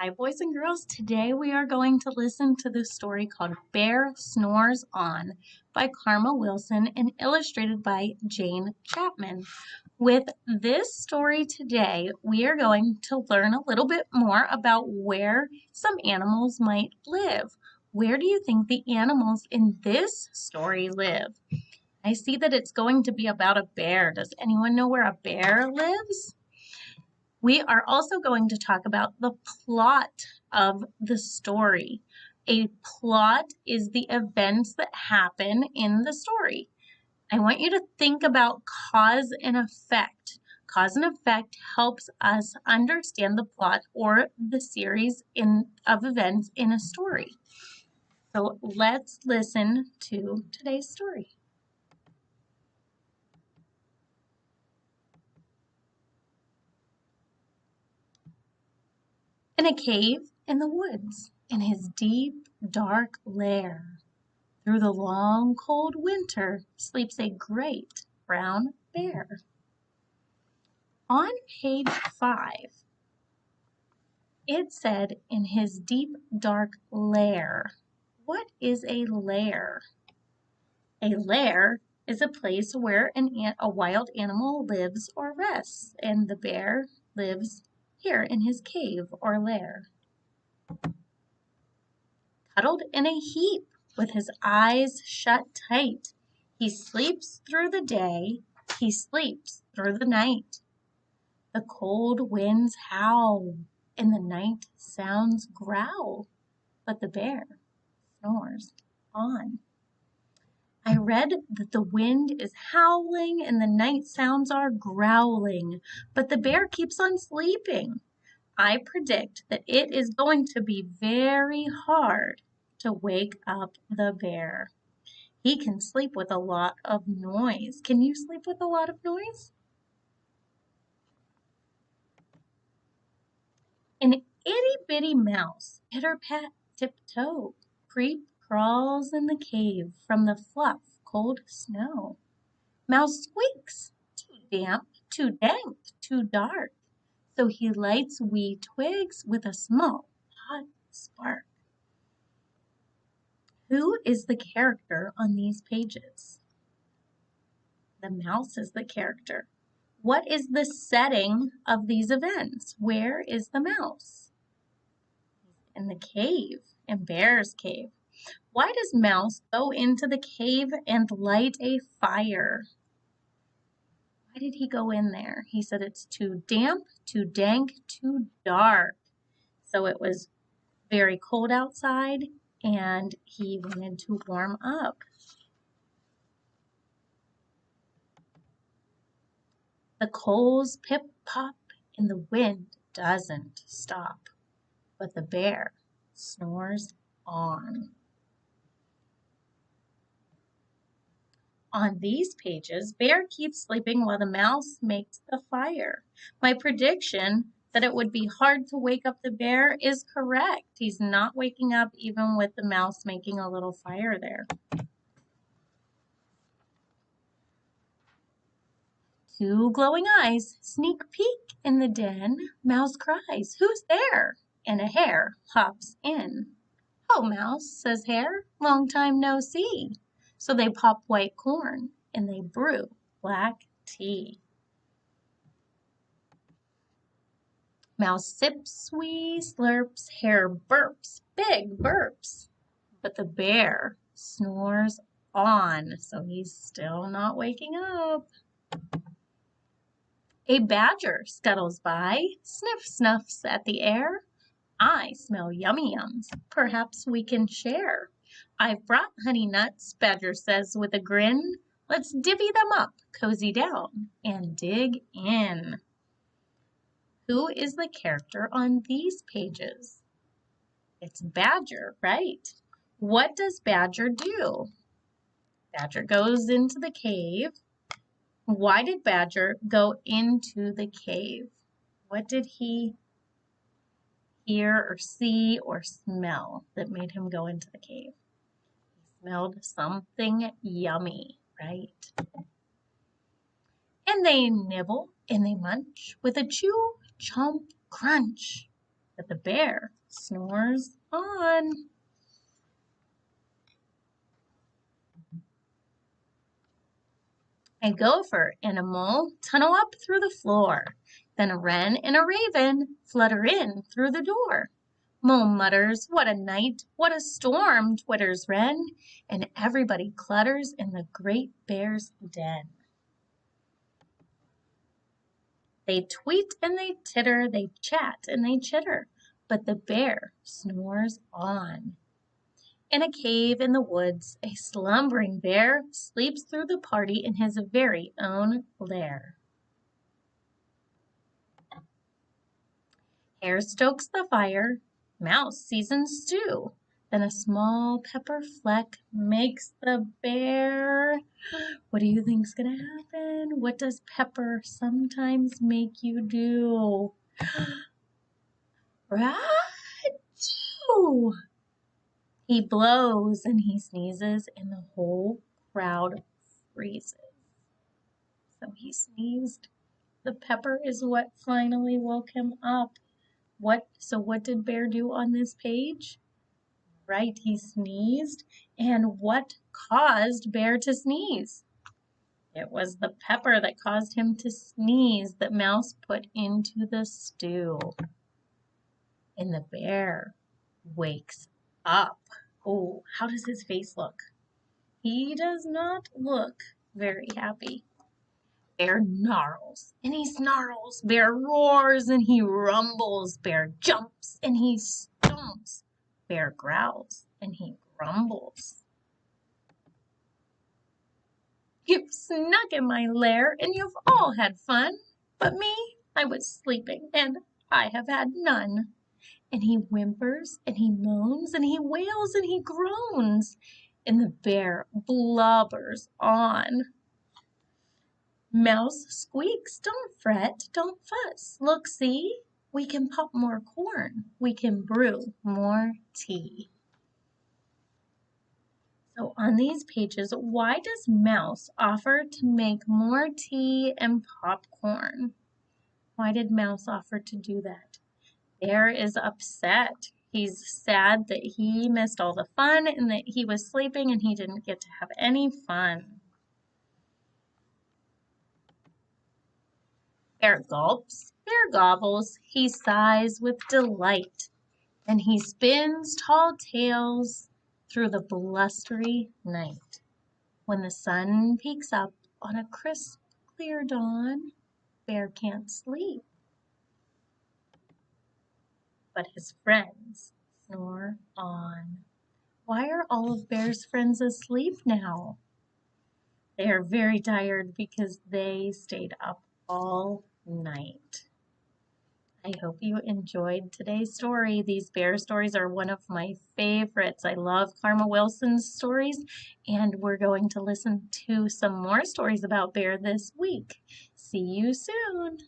Hi, boys and girls. Today we are going to listen to the story called Bear Snores On by Karma Wilson and illustrated by Jane Chapman. With this story today, we are going to learn a little bit more about where some animals might live. Where do you think the animals in this story live? I see that it's going to be about a bear. Does anyone know where a bear lives? We are also going to talk about the plot of the story. A plot is the events that happen in the story. I want you to think about cause and effect. Cause and effect helps us understand the plot or the series of events in a story. So let's listen to today's story. In a cave in the woods, in his deep, dark lair, through the long, cold winter, sleeps a great brown bear. On page 5, it said, in his deep, dark lair. What is a lair? A lair is a place where a wild animal lives or rests, and the bear lives here in his cave or lair. Cuddled in a heap with his eyes shut tight, he sleeps through the day, he sleeps through the night. The cold winds howl, and the night sounds growl, but the bear snores on. I read that the wind is howling and the night sounds are growling, but the bear keeps on sleeping. I predict that it is going to be very hard to wake up the bear. He can sleep with a lot of noise. Can you sleep with a lot of noise? An itty-bitty mouse, pitter-pat, tiptoe, crawls in the cave from the fluff, cold snow. Mouse squeaks, too damp, too dank, too dark. So he lights wee twigs with a small, hot spark. Who is the character on these pages? The mouse is the character. What is the setting of these events? Where is the mouse? In the cave, in Bear's cave. Why does Mouse go into the cave and light a fire? Why did he go in there? He said it's too damp, too dank, too dark. So it was very cold outside and he wanted to warm up. The coals pip-pop and the wind doesn't stop, but the bear snores on. On these pages, Bear keeps sleeping while the mouse makes the fire. My prediction that it would be hard to wake up the bear is correct. He's not waking up even with the mouse making a little fire there. Two glowing eyes sneak peek in the den. Mouse cries, "Who's there?" And a hare hops in. "Oh, Mouse," says Hare, "long time no see." So they pop white corn and they brew black tea. Mouse sips, wee slurps, Hare burps, big burps. But the bear snores on, so he's still not waking up. A badger scuttles by, sniff snuffs at the air. "I smell yummy yums, perhaps we can share." "I've brought honey nuts," Badger says with a grin. "Let's divvy them up, cozy down, and dig in." Who is the character on these pages? It's Badger, right? What does Badger do? Badger goes into the cave. Why did Badger go into the cave? What did he hear or see or smell that made him go into the cave? He smelled something yummy, right? And they nibble and they munch with a chew, chomp, crunch. But the bear snores on. A gopher and a mole tunnel up through the floor. Then a wren and a raven flutter in through the door. Mole mutters, "What a night, what a storm," twitters wren, and everybody clutters in the great bear's den. They tweet and they titter, they chat and they chitter, but the bear snores on. In a cave in the woods, a slumbering bear sleeps through the party in his very own lair. Hare stokes the fire, mouse seasons stew, then a small pepper fleck makes the bear. What do you think's gonna happen? What does pepper sometimes make you do? Achoo! He blows and he sneezes and the whole crowd freezes. So he sneezed. The pepper is what finally woke him up. So what did Bear do on this page? Right, he sneezed. And what caused Bear to sneeze? It was the pepper that caused him to sneeze that Mouse put into the stew. And the bear wakes up. Oh, how does his face look? He does not look very happy. Bear gnarls and he snarls. Bear roars and he rumbles. Bear jumps and he stomps. Bear growls and he grumbles. You've snuck in my lair and you've all had fun, but me, I was sleeping and I have had none. And he whimpers and he moans and he wails and he groans, and the bear blubbers on. Mouse squeaks, "Don't fret, don't fuss. Look, see, we can pop more corn. We can brew more tea." So on these pages, why does Mouse offer to make more tea and popcorn? Why did Mouse offer to do that? Bear is upset. He's sad that he missed all the fun and that he was sleeping and he didn't get to have any fun. Bear gulps, Bear gobbles, he sighs with delight, and he spins tall tales through the blustery night. When the sun peeks up on a crisp, clear dawn, Bear can't sleep. But his friends snore on. Why are all of Bear's friends asleep now? They are very tired because they stayed up all night. I hope you enjoyed today's story. These bear stories are one of my favorites. I love Karma Wilson's stories, and we're going to listen to some more stories about bear this week. See you soon.